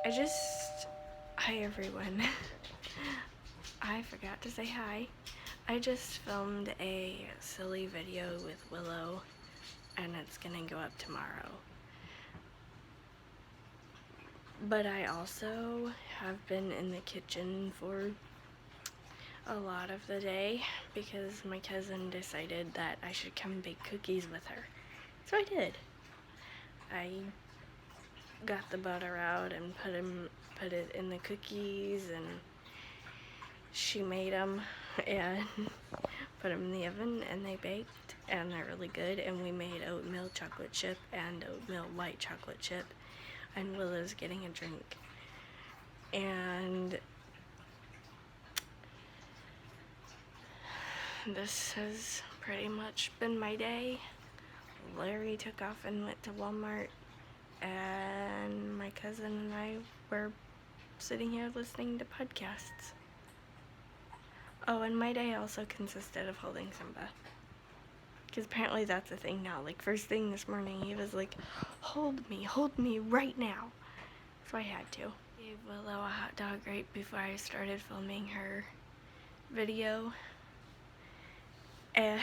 Hi everyone. I forgot to say hi. I just filmed a silly video with Willow and it's gonna go up tomorrow. But I also have been in the kitchen for a lot of the day because my cousin decided that I should come bake cookies with her. So I did. I got the butter out and put it in the cookies, and she made them and put them in the oven, and they baked, and they're really good. And we made oatmeal chocolate chip and oatmeal white chocolate chip, and Willow's getting a drink. And this has pretty much been my day. Larry took off and went to Walmart, and my cousin and I were sitting here listening to podcasts. Oh, and my day also consisted of holding Simba. Because apparently that's a thing now. Like, first thing this morning, he was like, hold me right now. So I had to. I gave Willow a hot dog right before I started filming her video. And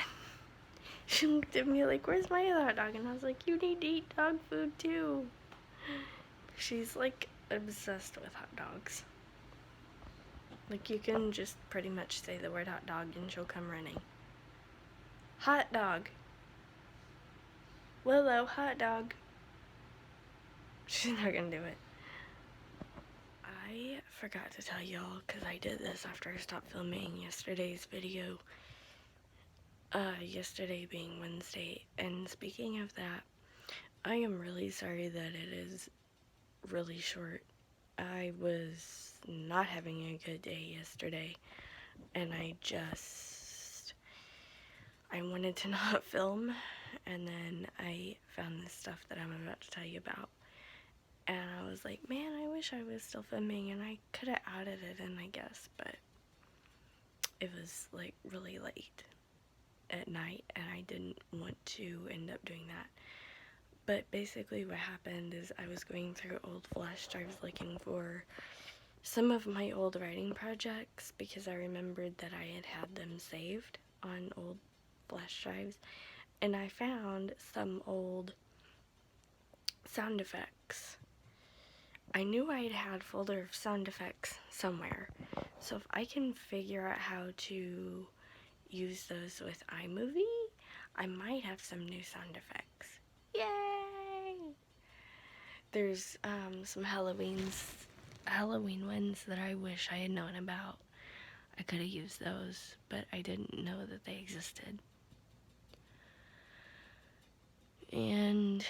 she looked at me like, where's my other hot dog? And I was like, you need to eat dog food too. She's like obsessed with hot dogs. Like, you can just pretty much say the word hot dog and she'll come running. Hot dog. Willow, hot dog. She's not gonna do it. I forgot to tell y'all, because I did this after I stopped filming yesterday's video. Yesterday being Wednesday. And speaking of that, I am really sorry that it is really short. I was not having a good day yesterday, and I wanted to not film, and then I found this stuff that I'm about to tell you about, and I was like, man, I wish I was still filming, and I could have added it in, I guess, but it was like really late at night, and I didn't want to end up doing that. But basically what happened is I was going through old flash drives looking for some of my old writing projects, because I remembered that I had them saved on old flash drives, and I found some old sound effects. I knew I had a folder of sound effects somewhere, so if I can figure out how to use those with iMovie, I might have some new sound effects. Yay! There's some Halloween ones that I wish I had known about. I could have used those, but I didn't know that they existed. And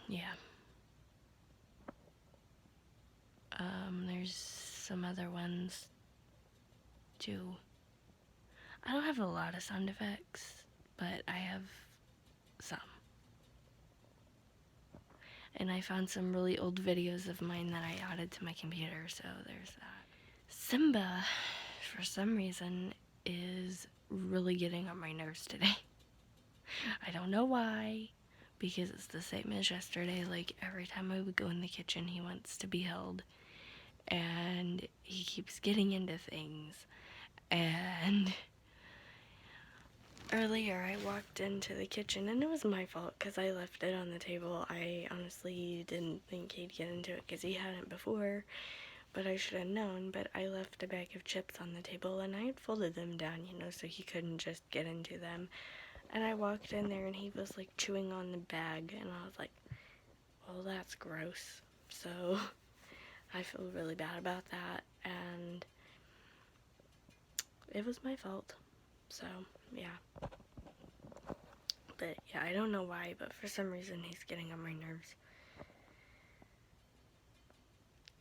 yeah. There's some other ones too. I don't have a lot of sound effects, but I have some. And I found some really old videos of mine that I added to my computer, so there's that. Simba, for some reason, is really getting on my nerves today. I don't know why, because it's the same as yesterday. Like, every time I would go in the kitchen, he wants to be held, and he keeps getting into things. And earlier I walked into the kitchen, and it was my fault because I left it on the table. I honestly didn't think he'd get into it because he hadn't before, but I should have known. But I left a bag of chips on the table, and I had folded them down, so he couldn't just get into them. And I walked in there, and he was like chewing on the bag, and I was like, well, that's gross. So I feel really bad about that, and it was my fault. So yeah. But yeah, I don't know why, but for some reason he's getting on my nerves.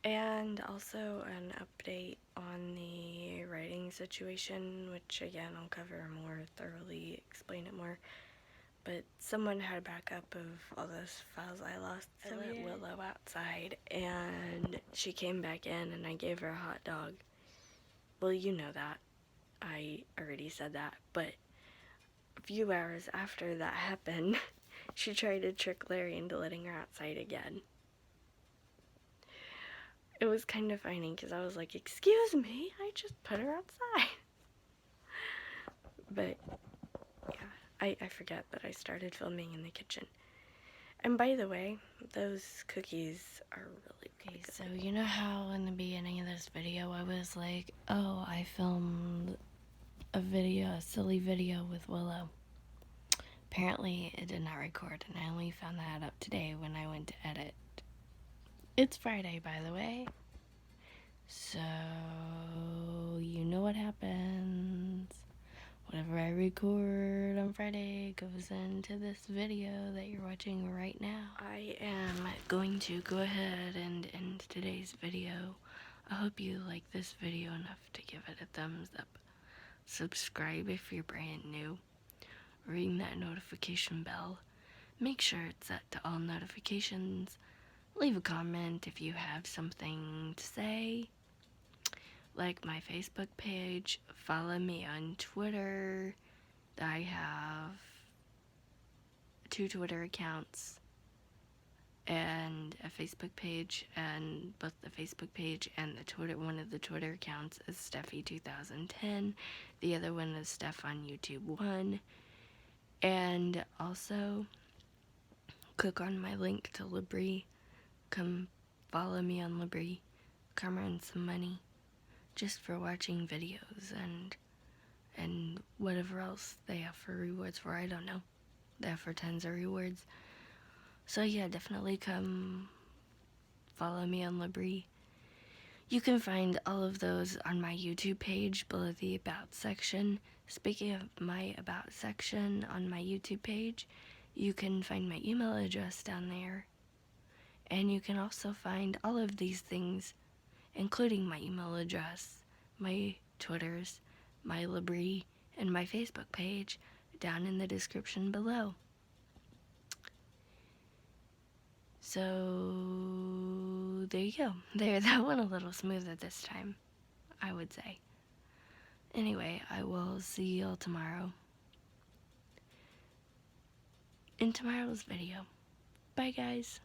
And also an update on the writing situation, which again I'll cover more thoroughly, explain it more. But someone had a backup of all those files I lost. So I let Willow outside, and she came back in, and I gave her a hot dog. Well, you know that. I already said that, but a few hours after that happened, she tried to trick Larry into letting her outside again. it was kind of funny because I was like, excuse me, I just put her outside. But yeah, I forget that I started filming in the kitchen. And by the way, those cookies are really good. So you know how in the beginning of this video I was like, oh, I filmed a silly video with Willow. Apparently it did not record, and I only found that out today when I went to edit. It's Friday, by the way. So you know what happens. Whatever I record on Friday goes into this video that you're watching right now. I am going to go ahead and end today's video. I hope you like this video enough to give it a thumbs up. Subscribe if you're brand new. Ring that notification bell. Make sure it's set to all notifications. Leave a comment if you have something to say. Like my Facebook page, follow me on Twitter. I have 2 Twitter accounts and a Facebook page, and both the Facebook page and one of the Twitter accounts is Stephie2010. The other one is Stephieonyoutube 1. And also click on my link to Libri. Come follow me on Libri. Come earn some money just for watching videos and whatever else they have for rewards for. I don't know. They have for tons of rewards. So yeah, definitely come follow me on Libri. You can find all of those on my YouTube page below the About section. Speaking of my About section on my YouTube page, you can find my email address down there. And you can also find all of these things, including my email address, my Twitters, my Libri, and my Facebook page down in the description below. So there you go. That went a little smoother this time, I would say. Anyway, I will see y'all tomorrow in tomorrow's video. Bye, guys.